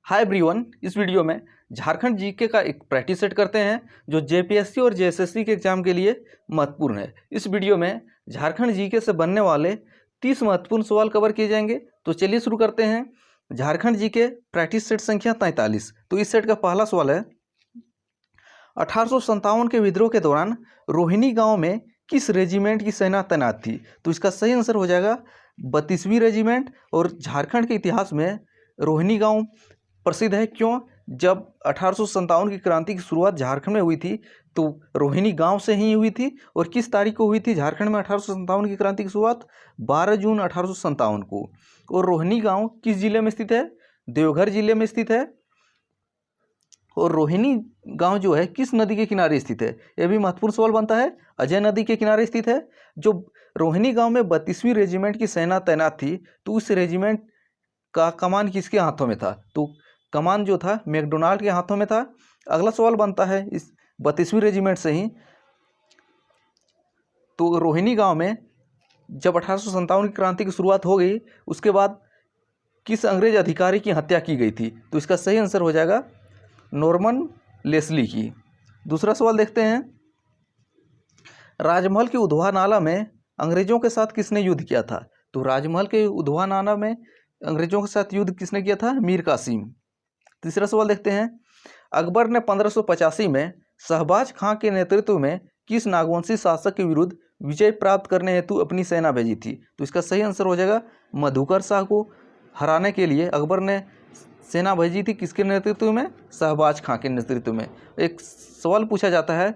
Hi everyone, इस video में Jharkhand GK का एक प्रैक्टिस सेट करते हैं जो जेपीएससी और जेएसएससी के एग्जाम के लिए महत्वपूर्ण है। इस वीडियो में झारखंड जीके से बनने वाले 30 महत्वपूर्ण सवाल कवर किए जाएंगे। तो चलिए शुरू करते हैं। झारखंड जीके प्रैक्टिस सेट संख्या 43। तो इस सेट का पहला सवाल है, 1857 के विद्रोह के दौरान रोहिणी गाँव में किस रेजिमेंट की सेना तैनात थी? तो इसका सही आंसर हो जाएगा 32वीं रेजिमेंट। और झारखंड के इतिहास में रोहिणी गांव प्रसिद्ध है। क्यों? जब 1857 की क्रांति की शुरुआत झारखंड में हुई थी तो रोहिणी गांव से ही हुई थी। और किस तारीख को हुई थी झारखंड में 1857 की क्रांति की शुरुआत? 12 जून 1857 को। और रोहिणी गांव किस जिले में स्थित है? देवघर जिले में स्थित है। और रोहिणी गांव जो है किस नदी के किनारे स्थित है? यह भी महत्वपूर्ण सवाल बनता है। अजय नदी के किनारे स्थित है। जो रोहिणी गांव में 32वीं रेजिमेंट की सेना तैनात थी तो उस रेजिमेंट का कमान किसके हाथों में था? तो कमान जो था मैकडोनाल्ड के हाथों में था। अगला सवाल बनता है इस 32वीं रेजिमेंट से ही, तो रोहिणी गांव में जब 1857 की क्रांति की शुरुआत हो गई उसके बाद किस अंग्रेज अधिकारी की हत्या की गई थी? तो इसका सही आंसर हो जाएगा नॉर्मन लेस्ली की। दूसरा सवाल देखते हैं, राजमहल के उधवा नाला में अंग्रेजों के साथ किसने युद्ध किया था? तो राजमहल के उधवा नाला में अंग्रेजों के साथ युद्ध किसने किया था? मीर कासिम। तीसरा सवाल देखते हैं, अकबर ने 1585 में शहबाज खां के नेतृत्व में किस नागवंशी शासक के विरुद्ध विजय प्राप्त करने हेतु अपनी सेना भेजी थी? तो इसका सही आंसर हो जाएगा मधुकर शाह को हराने के लिए अकबर ने सेना भेजी थी। किसके नेतृत्व में? शहबाज खां के नेतृत्व में। एक सवाल पूछा जाता है,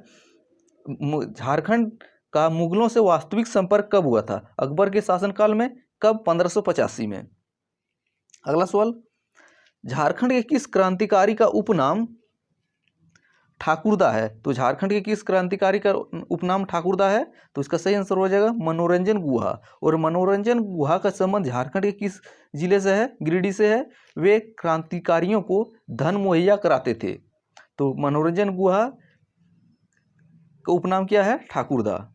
झारखंड का मुगलों से वास्तविक संपर्क कब हुआ था? अकबर के शासनकाल में। कब? 1585 में। अगला सवाल, झारखंड के किस क्रांतिकारी का उपनाम ठाकुरदा है? तो झारखंड के किस क्रांतिकारी का उपनाम ठाकुरदा है? तो इसका सही आंसर हो जाएगा मनोरंजन गुहा। और मनोरंजन गुहा का संबंध झारखंड के किस जिले से है? गिरिडीह से है। वे क्रांतिकारियों को धन मुहैया कराते थे। तो मनोरंजन गुहा का उपनाम क्या है? ठाकुरदा।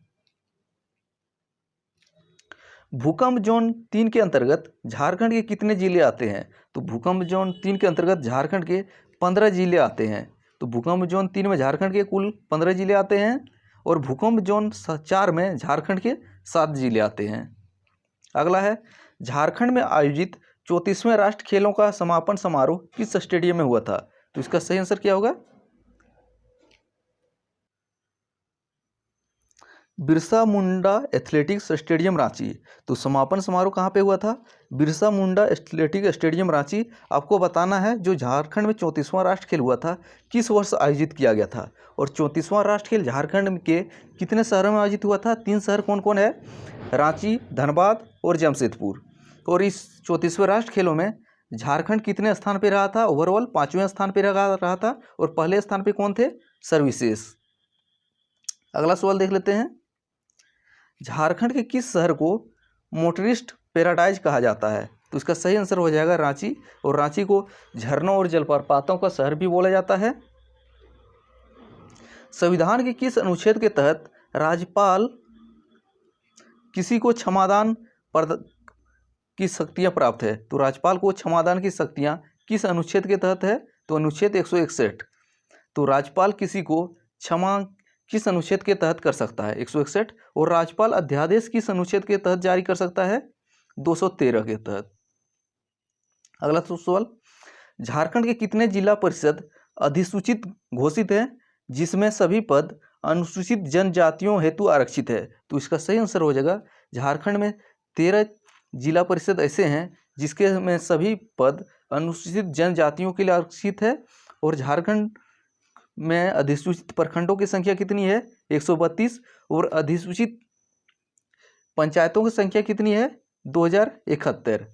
भूकंप जोन 3 के अंतर्गत झारखंड के कितने जिले आते हैं? तो भूकंप जोन 3 के अंतर्गत झारखंड के 15 जिले आते हैं। तो भूकंप जोन 3 में झारखंड के कुल 15 जिले आते हैं। और भूकंप जोन 4 में झारखंड के 7 जिले आते हैं। अगला है, झारखंड में आयोजित 34वें राष्ट्रीय खेलों का समापन समारोह किस स्टेडियम में हुआ था? तो इसका सही आंसर क्या होगा? Birsa Munda athletics stadium Ranchi. तो समापन समारोह कहाँ पे हुआ था? Birsa Munda athletic stadium Ranchi. आपको बताना है जो झारखंड में 34वां राष्ट्रीय खेल हुआ था किस वर्ष आयोजित किया गया था। और 34वां राष्ट्रीय खेल झारखंड के कितने शहरों में आयोजित हुआ था? 3 शहर कौन कौन है? रांची, धनबाद और जमशेदपुर। और इस 34वें राष्ट्रीय खेलों में झारखंड कितने स्थान पर रहा था? ओवरऑल 5वें स्थान पर रहा था। और पहले स्थान पर कौन थे? सर्विसेज। अगला सवाल देख लेते हैं, झारखंड के किस शहर को मोटरिस्ट पैराडाइज कहा जाता है? तो इसका सही आंसर हो जाएगा रांची। और रांची को झरनों और जलप्रपातों का शहर भी बोला जाता है। संविधान के किस अनुच्छेद के तहत राज्यपाल किसी को क्षमादान की शक्तियां प्राप्त है? तो राज्यपाल को क्षमादान की शक्तियां किस अनुच्छेद के तहत है? तो अनुच्छेद 161। तो राज्यपाल किसी को क्षमा किस अनुच्छेद के तहत कर सकता है? 161। और राज्यपाल अध्यादेश किस अनुच्छेद के तहत जारी कर सकता है? 213 के तहत। अगला सवाल, झारखंड के कितने जिला परिषद अधिसूचित घोषित है जिसमें सभी पद अनुसूचित जनजातियों हेतु आरक्षित है? तो इसका सही आंसर हो जाएगा झारखंड में 13 जिला परिषद ऐसे हैं जिसके में सभी पद अनुसूचित जनजातियों के लिए आरक्षित है। और झारखंड में अधिसूचित प्रखंडों की संख्या कितनी है? 132। और अधिसूचित पंचायतों की संख्या कितनी है? 2071।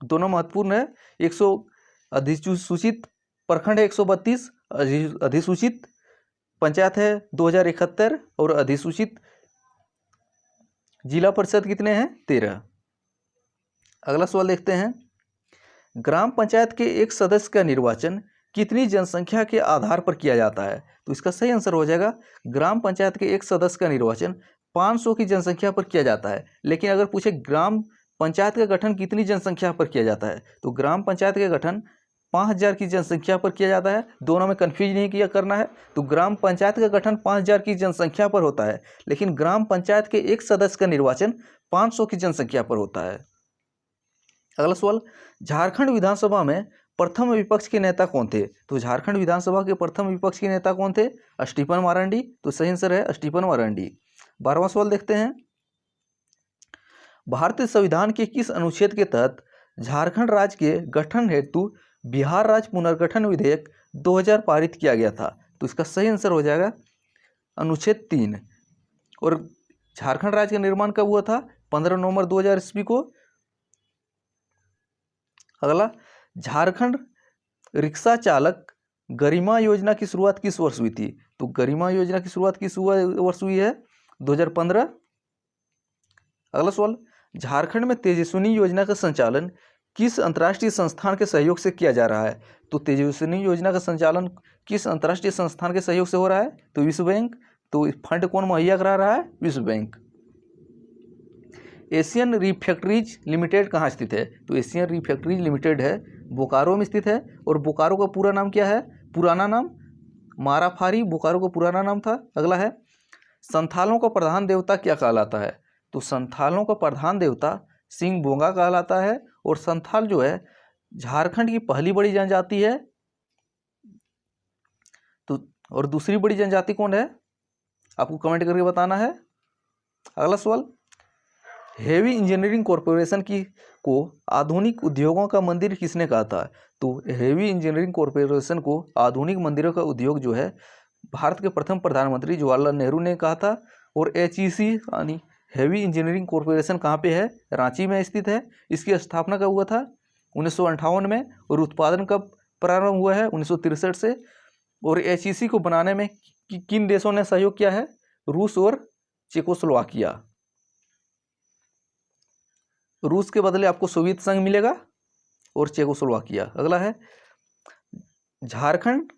दोनों महत्वपूर्ण है। 100 अधिसूचित प्रखंड है 132, अधिसूचित पंचायत है 2071 और अधिसूचित जिला परिषद कितने हैं? 13। अगला सवाल देखते हैं, ग्राम पंचायत के एक सदस्य का निर्वाचन कितनी जनसंख्या के आधार पर किया जाता है? तो इसका सही आंसर हो जाएगा ग्राम पंचायत के एक सदस्य का निर्वाचन 500 की जनसंख्या पर किया जाता है। लेकिन अगर पूछे ग्राम पंचायत का गठन कितनी जनसंख्या पर किया जाता है? तो ग्राम पंचायत का गठन 5000 की जनसंख्या पर किया जाता है, दोनों में कन्फ्यूज नहीं किया करना है। तो ग्राम पंचायत का गठन 5000 की जनसंख्या पर होता है, लेकिन ग्राम पंचायत के एक सदस्य का निर्वाचन 500 की जनसंख्या पर होता है। अगला सवाल, झारखंड विधानसभा में प्रथम विपक्ष के नेता कौन थे? तो झारखंड विधानसभा के प्रथम विपक्ष के नेता कौन थे? स्टीफन मारांडी। तो सही आंसर है स्टीफन मारांडी। 12वां सवाल देखते हैं, भारतीय संविधान के किस अनुच्छेद के तहत झारखंड राज्य के गठन हेतु बिहार राज्य पुनर्गठन विधेयक 2000 पारित किया गया था? तो इसका सही आंसर हो जाएगा अनुच्छेद 3। और झारखंड राज्य का निर्माण कब हुआ था? 15 नवंबर 2000 ईस्वी को। अगला, झारखंड रिक्शा चालक गरिमा योजना की शुरुआत किस वर्ष हुई थी? तो गरिमा योजना की शुरुआत किस वर्ष हुई है? 2015। अगला सवाल, झारखंड में तेजस्विनी योजना का संचालन किस अंतर्राष्ट्रीय संस्थान के सहयोग से किया जा रहा है? तो तेजस्विनी योजना का संचालन किस अंतर्राष्ट्रीय संस्थान के सहयोग से हो रहा है? तो विश्व बैंक। तो फंड कौन मुहैया करा रहा है? विश्व बैंक। एशियन रिफैक्ट्रीज लिमिटेड कहाँ स्थित है? तो एशियन रिफैक्ट्रीज लिमिटेड है बोकारो में स्थित है। और बोकारो का पूरा नाम क्या है? पुराना नाम माराफारी बोकारो का पुराना नाम था। अगला है, संथालों का प्रधान देवता क्या कहलाता है? तो संथालों का प्रधान देवता सिंह बोंगा कहलाता है। और संथाल जो है झारखंड की पहली बड़ी जनजाति है। तो और दूसरी बड़ी जनजाति कौन है? आपको कमेंट करके बताना है। अगला सवाल, हेवी इंजीनियरिंग कॉरपोरेशन को आधुनिक उद्योगों का मंदिर किसने कहा था? तो हेवी इंजीनियरिंग कॉरपोरेशन को आधुनिक मंदिरों का उद्योग जो है भारत के प्रथम प्रधानमंत्री जवाहरलाल नेहरू ने कहा था। और HEC यानी हेवी इंजीनियरिंग कॉरपोरेशन कहाँ पे है? रांची में स्थित है। इसकी स्थापना कब हुआ था? 1958 में। और उत्पादन कब प्रारंभ हुआ है? 1963 से। और HEC को बनाने में किन देशों ने सहयोग किया है? रूस और चेकोस्लोवाकिया। रूस के बदले आपको सोवियत संघ मिलेगा और चेकोस्लोवाकिया। अगला है, झारखंड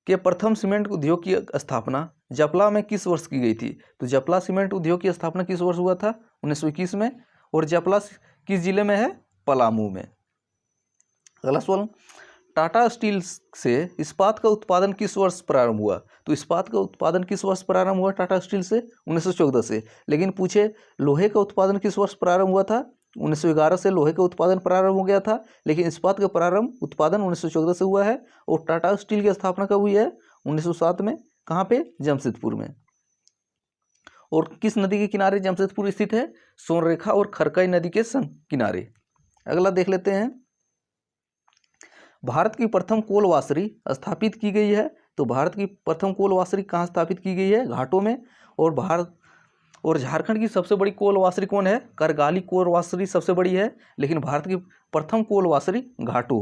के प्रथम सीमेंट उद्योग की स्थापना जपला में किस वर्ष की गई थी? तो जपला सीमेंट उद्योग की स्थापना किस वर्ष हुआ था? 1921 में। और जपला किस जिले में है? पलामू में। अगला सवाल, टाटा स्टील से इस्पात का उत्पादन किस वर्ष प्रारंभ हुआ? तो इस्पात का उत्पादन किस वर्ष प्रारंभ हुआ टाटा स्टील से? 1914 से। लेकिन पूछे लोहे का उत्पादन किस वर्ष प्रारंभ हुआ था? 1911 से लोहे का उत्पादन प्रारंभ हो गया था, लेकिन इस्पात का प्रारंभ उत्पादन 1914 से हुआ है। और टाटा स्टील की स्थापना कब हुई है? 1907 में। कहाँ पे? जमशेदपुर में। और किस नदी के किनारे जमशेदपुर स्थित है? सोनरेखा और खरकई नदी के किनारे। अगला देख लेते हैं, भारत की प्रथम कोल वासरी स्थापित की गई है। तो भारत की प्रथम कोल वासरी कहाँ स्थापित की गई है? घाटों में। और झारखंड की सबसे बड़ी कोल वासरी कौन है? करगाली कोल वासरी सबसे बड़ी है, लेकिन भारत की प्रथम कोल वासरी घाटों।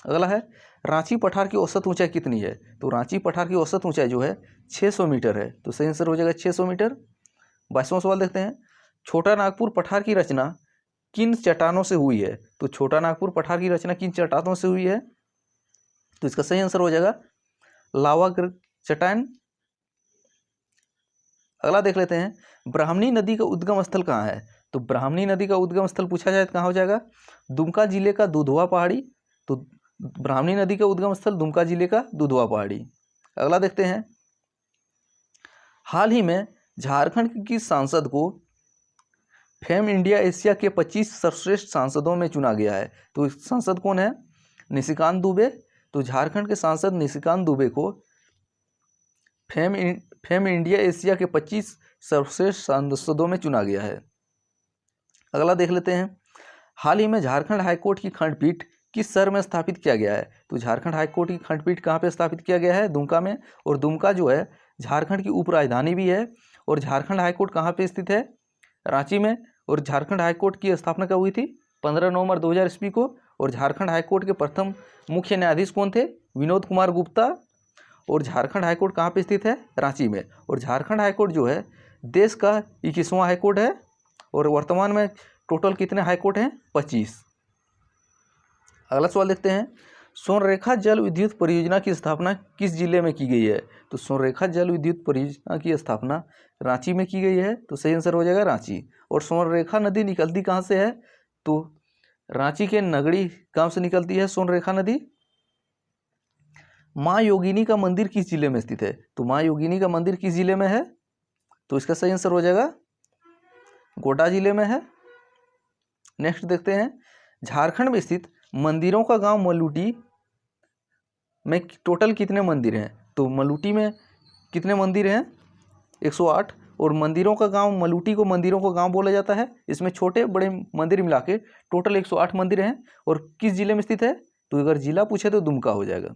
अगला है, रांची पठार की औसत ऊंचाई कितनी है? तो रांची पठार की औसत ऊंचाई जो है 600 मीटर है। तो सही आंसर हो जाएगा 600 मीटर। 22वां सवाल देखते हैं, छोटा नागपुर पठार की रचना किन चट्टानों से हुई है? तो छोटा नागपुर पठार की रचना किन चट्टानों से हुई है? तो इसका सही आंसर हो जाएगा लावा चट्टान। अगला देख लेते हैं, ब्राह्मणी नदी का उद्गम स्थल कहाँ है? तो ब्राह्मणी नदी का उद्गम स्थल पूछा जाए तो कहाँ हो जाएगा? दुमका जिले का दुधवा पहाड़ी। तो ब्राह्मणी नदी का उद्गम स्थल दुमका जिले का दुधवा पहाड़ी। अगला देखते हैं, हाल ही में झारखंड की सांसद को फेम इंडिया एशिया के 25 सर्वश्रेष्ठ सांसदों में चुना गया है। तो सांसद कौन है? निशिकांत दुबे। तो झारखंड के सांसद निशिकांत दुबे को फेम इंडिया एशिया के 25 सर्वश्रेष्ठ सांसदों में चुना गया है। अगला देख लेते हैं, हाल ही में झारखंड हाईकोर्ट की खंडपीठ किस शहर में स्थापित किया गया है? तो झारखंड हाईकोर्ट की खंडपीठ कहाँ पे स्थापित किया गया है? दुमका में। और दुमका जो है झारखंड की उपराजधानी भी है। और झारखंड हाईकोर्ट कहाँ पे स्थित है? रांची में। और झारखंड हाईकोर्ट की स्थापना कब हुई थी? 15 नवंबर 2000 ईस्वी को। और झारखंड हाईकोर्ट के प्रथम मुख्य न्यायाधीश कौन थे? विनोद कुमार गुप्ता। और झारखंड हाईकोर्ट कहाँ पे स्थित है? रांची में। और झारखंड हाईकोर्ट जो है देश का 21वां हाईकोर्ट है। और वर्तमान में टोटल कितने हाईकोर्ट हैं? 25। अगला सवाल देखते हैं, सोनरेखा जल विद्युत परियोजना की स्थापना किस जिले में की गई है? तो सोनरेखा जल विद्युत परियोजना की स्थापना रांची में की गई है। तो सही आंसर हो जाएगा रांची। और सोनरेखा नदी निकलती कहाँ से है? तो रांची के नगड़ी गांव से निकलती है सोनरेखा नदी। माँ योगिनी का मंदिर किस जिले में स्थित है? तो माँ योगिनी का मंदिर किस जिले में है? तो इसका सही आंसर हो जाएगा गोड्डा जिले में है। नेक्स्ट देखते हैं, झारखंड में स्थित मंदिरों का गांव मलूटी में टोटल कितने मंदिर हैं? तो मलूटी में कितने मंदिर हैं? 108। और मंदिरों का गांव, मलूटी को मंदिरों का गांव बोला जाता है। इसमें छोटे बड़े मंदिर मिला के टोटल 108 मंदिर हैं। और किस जिले में स्थित है? तो अगर जिला पूछे तो दुमका हो जाएगा।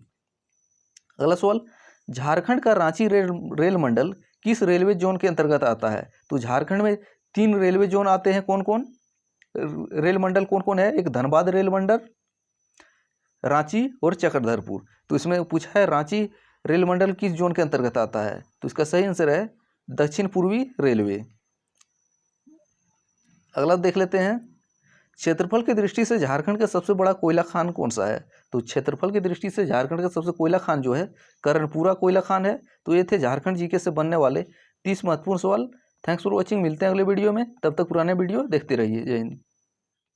अगला सवाल, झारखंड का रांची रेल मंडल किस रेलवे जोन के अंतर्गत आता है? तो झारखंड में 3 रेलवे जोन आते हैं। कौन कौन रेल मंडल कौन कौन है? एक धनबाद रेल मंडल, रांची और चक्रधरपुर। तो इसमें पूछा है रांची रेल मंडल किस जोन के अंतर्गत आता है? तो इसका सही आंसर है दक्षिण पूर्वी रेलवे। अगला देख लेते हैं, क्षेत्रफल की दृष्टि से झारखंड का सबसे बड़ा कोयला खान कौन सा है? तो क्षेत्रफल की दृष्टि से झारखंड का सबसे कोयला खान जो है कर्णपुरा कोयला खान है। तो ये थे झारखंड जीके से बनने वाले 30 महत्वपूर्ण सवाल। Thanks for watching. मिलते हैं अगले वीडियो में, तब तक पुराने वीडियो देखते रहिए। जय हिंद।